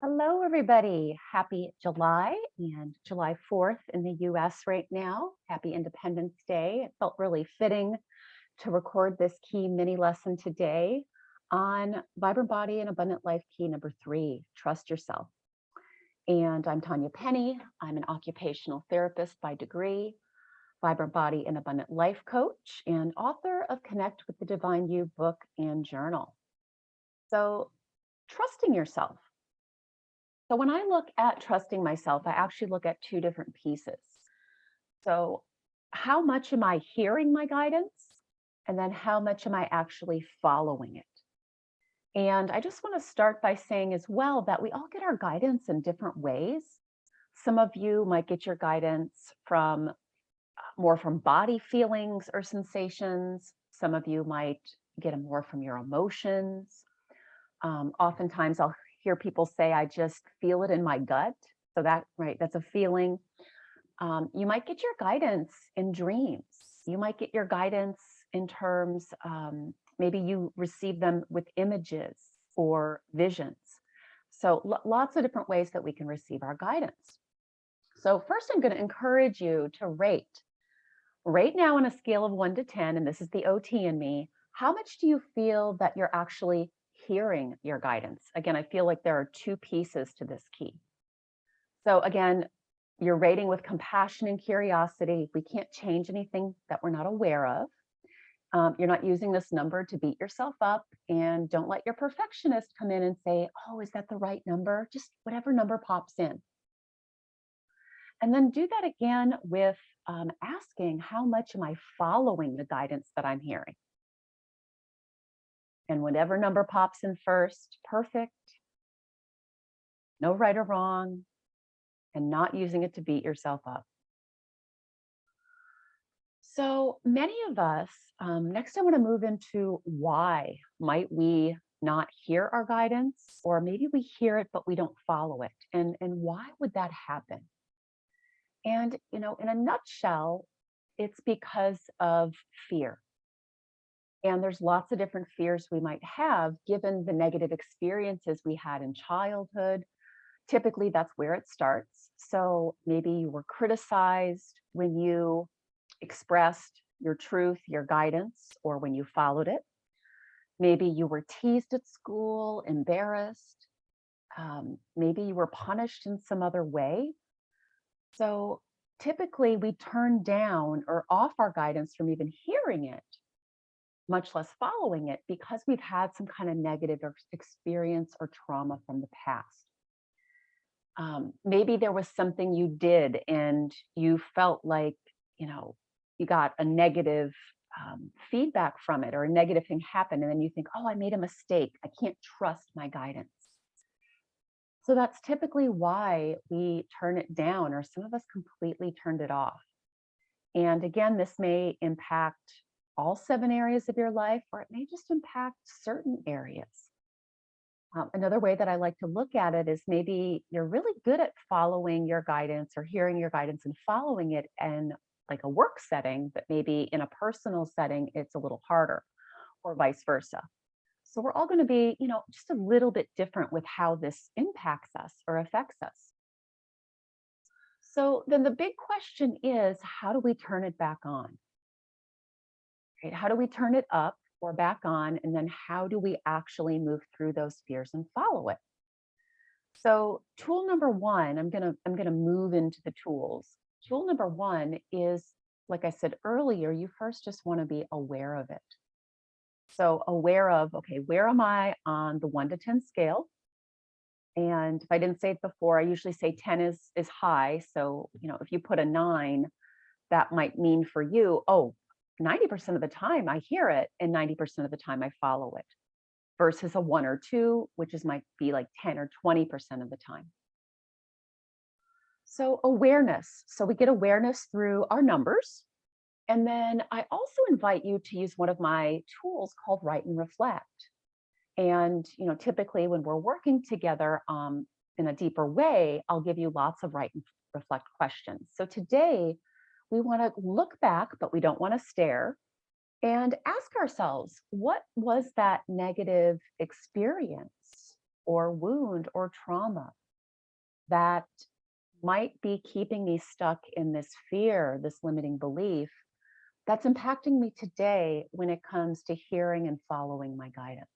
Hello, everybody. Happy July and July 4th in the US right now. Happy Independence Day. It felt really fitting to record this key mini lesson today on Vibrant Body and Abundant Life key number 3, trust yourself. And I'm Tanya Penny. I'm an occupational therapist by degree, Vibrant Body and Abundant Life coach, and author of Connect with the Divine You book and journal. So, trusting yourself. So when I look at trusting myself, I actually look at two different pieces. So how much am I hearing my guidance? And then how much am I actually following it? And I just want to start by saying as well that we all get our guidance in different ways. Some of you might get your guidance from more from body feelings or sensations. Some of you might get it more from your emotions. Oftentimes I'll hear people say, I just feel it in my gut. So that, right, that's a feeling. You might get your guidance in dreams. You might get your guidance in terms, maybe you receive them with images or visions. So lots of different ways that we can receive our guidance. So first, I'm going to encourage you to rate now on a scale of 1 to 10, and this is the OT in me. How much do you feel that you're actually hearing your guidance? Again, I feel like there are two pieces to this key. So again, you're rating with compassion and curiosity. We can't change anything that we're not aware of. You're not using this number to beat yourself up, and don't let your perfectionist come in and say, oh, is that the right number? Just whatever number pops in. And then do that again with asking, how much am I following the guidance that I'm hearing? And whatever number pops in first, perfect, no right or wrong, and not using it to beat yourself up. So many of us, next I want to move into why might we not hear our guidance, or maybe we hear it, but we don't follow it. And why would that happen? And, in a nutshell, it's because of fear. And there's lots of different fears we might have given the negative experiences we had in childhood. Typically, that's where it starts. So maybe you were criticized when you expressed your truth, your guidance, or when you followed it. Maybe you were teased at school, embarrassed. Maybe you were punished in some other way. So typically, we turn down or off our guidance from even hearing it, much less following it, because we've had some kind of negative experience or trauma from the past. Maybe there was something you did and you felt like, you got a negative feedback from it, or a negative thing happened. And then you think, oh, I made a mistake. I can't trust my guidance. So that's typically why we turn it down, or some of us completely turned it off. And again, this may impact all 7 areas of your life, or it may just impact certain areas. Another way that I like to look at it is maybe you're really good at following your guidance or hearing your guidance and following it in like a work setting, but maybe in a personal setting, it's a little harder, or vice versa. So we're all going to be, just a little bit different with how this impacts us or affects us. So then the big question is, how do we turn it back on? Right? How do we turn it up or back on? And then how do we actually move through those fears and follow it? So tool number one, I'm gonna move into the tools. Tool number one is, like I said earlier, you first just want to be aware of it. So aware of, okay, where am I on the 1 to 10 scale? And if I didn't say it before, I usually say 10 is high. So, if you put a 9, that might mean for you, oh, 90% of the time I hear it and 90% of the time I follow it, versus a 1 or 2, which might be like 10 or 20% of the time. So awareness. So we get awareness through our numbers. And then I also invite you to use one of my tools called Write and Reflect. And, typically when we're working together in a deeper way, I'll give you lots of write and reflect questions. So today we want to look back, but we don't want to stare, and ask ourselves, what was that negative experience? or wound or trauma that might be keeping me stuck in this fear, this limiting belief that's impacting me today when it comes to hearing and following my guidance.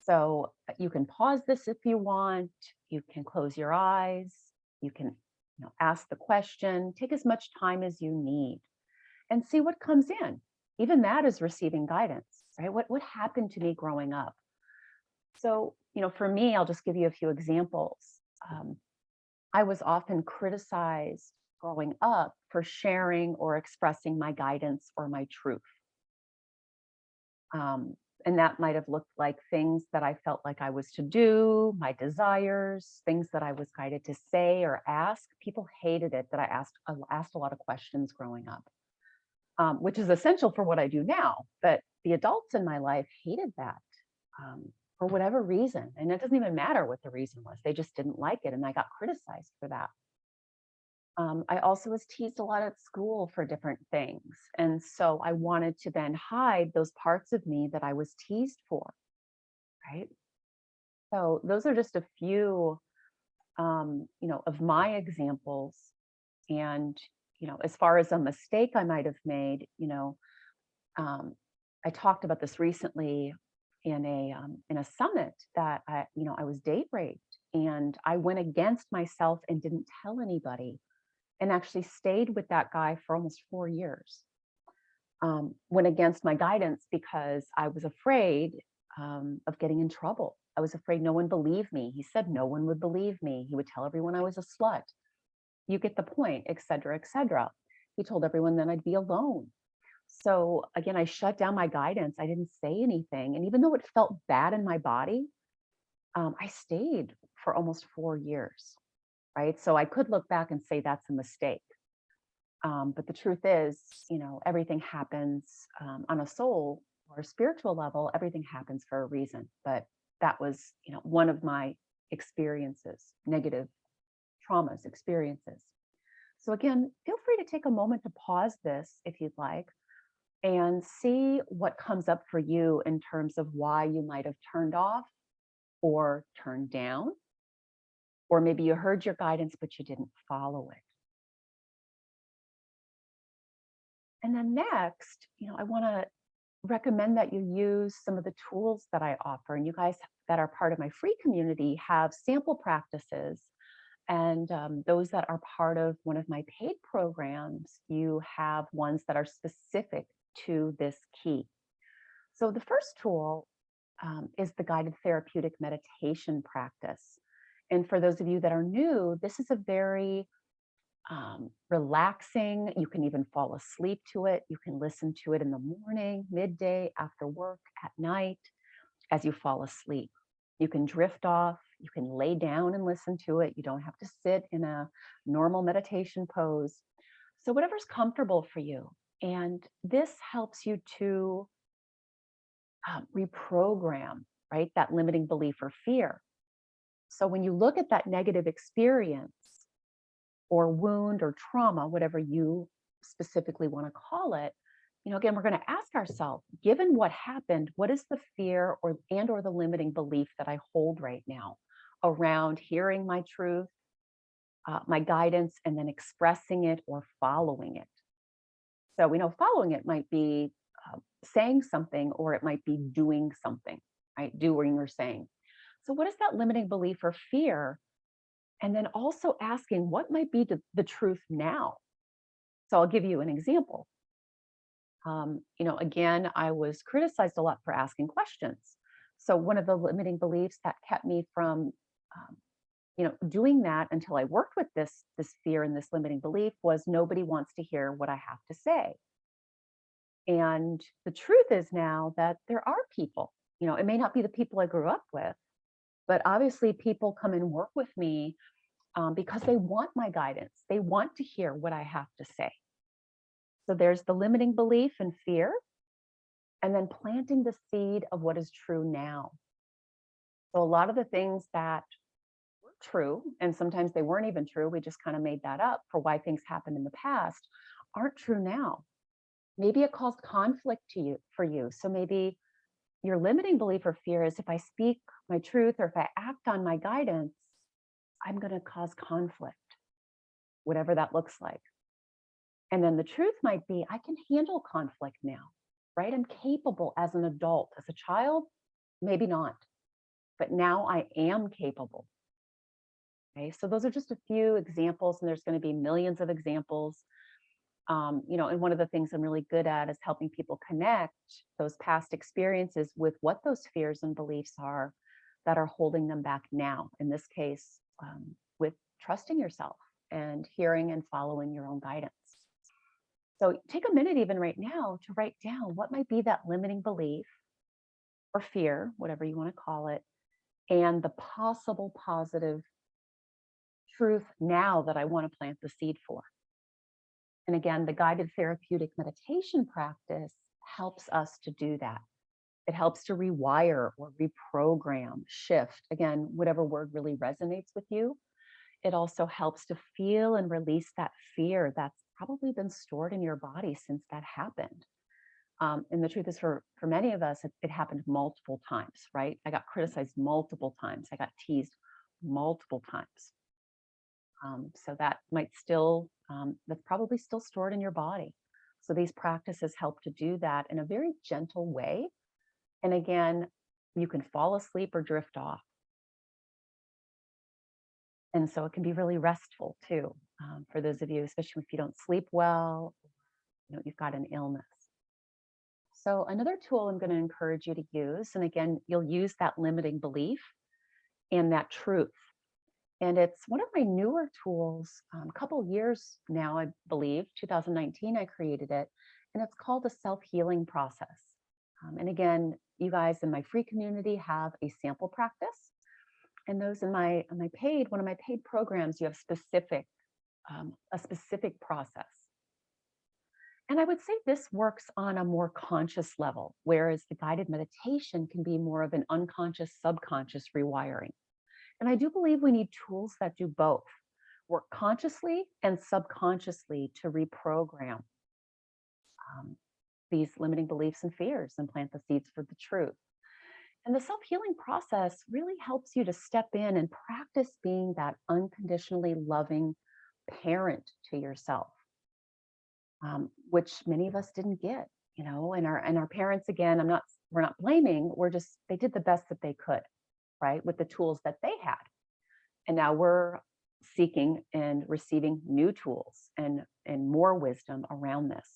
So you can pause this if you want. You can close your eyes. You can, ask the question. Take as much time as you need, and see what comes in. Even that is receiving guidance, right? What happened to me growing up? So, for me, I'll just give you a few examples. Um, I was often criticized growing up for sharing or expressing my guidance or my truth. Um, and that might have looked like things that I felt like I was to do, my desires, things that I was guided to say or ask. People hated it that I asked a lot of questions growing up, which is essential for what I do now. But the adults in my life hated that, for whatever reason. And it doesn't even matter what the reason was. They just didn't like it. And I got criticized for that. I also was teased a lot at school for different things. And so I wanted to then hide those parts of me that I was teased for, right? So those are just a few, of my examples. And, as far as a mistake I might have made, um, I talked about this recently in a summit that I was date raped, and I went against myself and didn't tell anybody, and actually stayed with that guy for almost 4 years. Went against my guidance because I was afraid of getting in trouble. I was afraid no one believed me. He said no one would believe me. He would tell everyone I was a slut. You get the point, et cetera, et cetera. He told everyone then I'd be alone. So again, I shut down my guidance. I didn't say anything. And even though it felt bad in my body, I stayed for almost 4 years, right? So I could look back and say that's a mistake. But the truth is, everything happens on a soul or a spiritual level, everything happens for a reason. But that was, one of my experiences, negative traumas, experiences. So again, feel free to take a moment to pause this if you'd like and see what comes up for you in terms of why you might have turned off or turned down, or maybe you heard your guidance, but you didn't follow it. And then next, I want to recommend that you use some of the tools that I offer. And you guys that are part of my free community have sample practices. And those that are part of one of my paid programs, you have ones that are specific to this key. So the first tool is the guided therapeutic meditation practice. And for those of you that are new, this is a very relaxing. You can even fall asleep to it. You can listen to it in the morning, midday, after work, at night, as you fall asleep. You can drift off. You can lay down and listen to it. You don't have to sit in a normal meditation pose. So, whatever's comfortable for you. And this helps you to reprogram, right, that limiting belief or fear. So, when you look at that negative experience, or wound or trauma, whatever you specifically want to call it, again, we're going to ask ourselves, given what happened, what is the fear or the limiting belief that I hold right now around hearing my truth, my guidance, and then expressing it or following it? So we know following it might be saying something, or it might be doing something, right? Doing or saying. So what is that limiting belief or fear? And then also asking what might be the truth now. So I'll give you an example. Again, I was criticized a lot for asking questions. So one of the limiting beliefs that kept me from, doing that until I worked with this fear and this limiting belief was nobody wants to hear what I have to say. And the truth is now that there are people, it may not be the people I grew up with, but obviously people come and work with me because they want my guidance. They want to hear what I have to say. So there's the limiting belief and fear, and then planting the seed of what is true now. So a lot of the things that were true, and sometimes they weren't even true, we just kind of made that up for why things happened in the past, aren't true now. Maybe it caused conflict for you. So maybe, your limiting belief or fear is if I speak my truth or if I act on my guidance, I'm going to cause conflict, whatever that looks like. And then the truth might be, I can handle conflict now, right? I'm capable as an adult. As a child, maybe not, but now I am capable. Okay, so those are just a few examples, and there's going to be millions of examples. And one of the things I'm really good at is helping people connect those past experiences with what those fears and beliefs are that are holding them back now. In this case, with trusting yourself and hearing and following your own guidance. So take a minute, even right now, to write down what might be that limiting belief or fear, whatever you want to call it, and the possible positive truth now that I want to plant the seed for. And again, the guided therapeutic meditation practice helps us to do that. It helps to rewire or reprogram, shift, again, whatever word really resonates with you. It also helps to feel and release that fear that's probably been stored in your body since that happened. And the truth is, for many of us, it happened multiple times, right? I got criticized multiple times. I got teased multiple times. So that might still, that's probably still stored in your body. So these practices help to do that in a very gentle way. And again, you can fall asleep or drift off. And so it can be really restful too, for those of you, especially if you don't sleep well, you've got an illness. So another tool I'm going to encourage you to use, and again, you'll use that limiting belief and that truth. And it's one of my newer tools, a couple years now, I believe, 2019, I created it, and it's called the self-healing process. And again, you guys in my free community have a sample practice. And those in my paid, one of my paid programs, you have a specific process. And I would say this works on a more conscious level, whereas the guided meditation can be more of an unconscious, subconscious rewiring. And I do believe we need tools that do both, work consciously and subconsciously to reprogram these limiting beliefs and fears and plant the seeds for the truth. And the self-healing process really helps you to step in and practice being that unconditionally loving parent to yourself, which many of us didn't get, and our parents, again, we're not blaming, they did the best that they could, right, with the tools that they had. And now we're seeking and receiving new tools and more wisdom around this.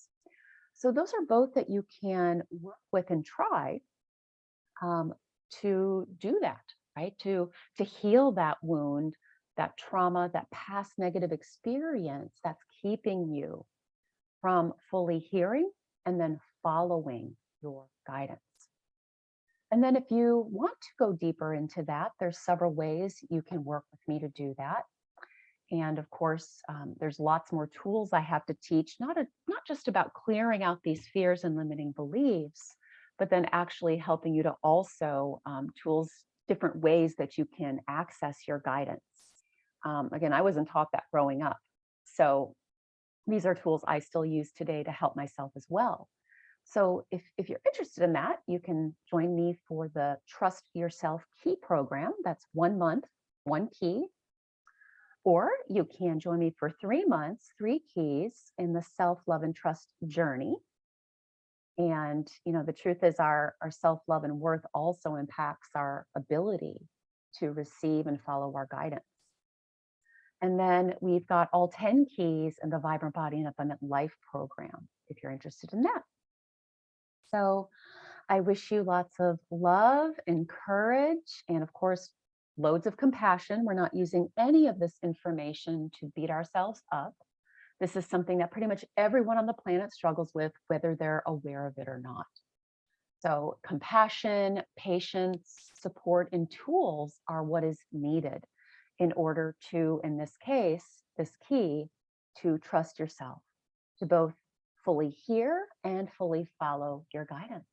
So those are both that you can work with and try to do that, right? To heal that wound, that trauma, that past negative experience that's keeping you from fully hearing and then following your guidance. And then if you want to go deeper into that, there's several ways you can work with me to do that. And of course, there's lots more tools I have to teach, not just about clearing out these fears and limiting beliefs, but then actually helping you to also different ways that you can access your guidance. Again, I wasn't taught that growing up. So these are tools I still use today to help myself as well. So if you're interested in that, you can join me for the Trust Yourself Key program. That's 1 month, 1 key. Or you can join me for 3 months, 3 keys in the self-love and trust journey. And, the truth is our self-love and worth also impacts our ability to receive and follow our guidance. And then we've got all 10 keys in the Vibrant Body and Abundant Life program, if you're interested in that. So I wish you lots of love and courage, and of course, loads of compassion. We're not using any of this information to beat ourselves up. This is something that pretty much everyone on the planet struggles with, whether they're aware of it or not. So compassion, patience, support, and tools are what is needed in order to, in this case, this key, to trust yourself, to both fully hear and fully follow your guidance.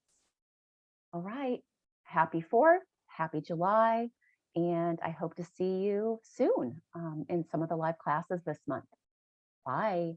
All right. Happy 4th, happy July, and I hope to see you soon in some of the live classes this month. Bye.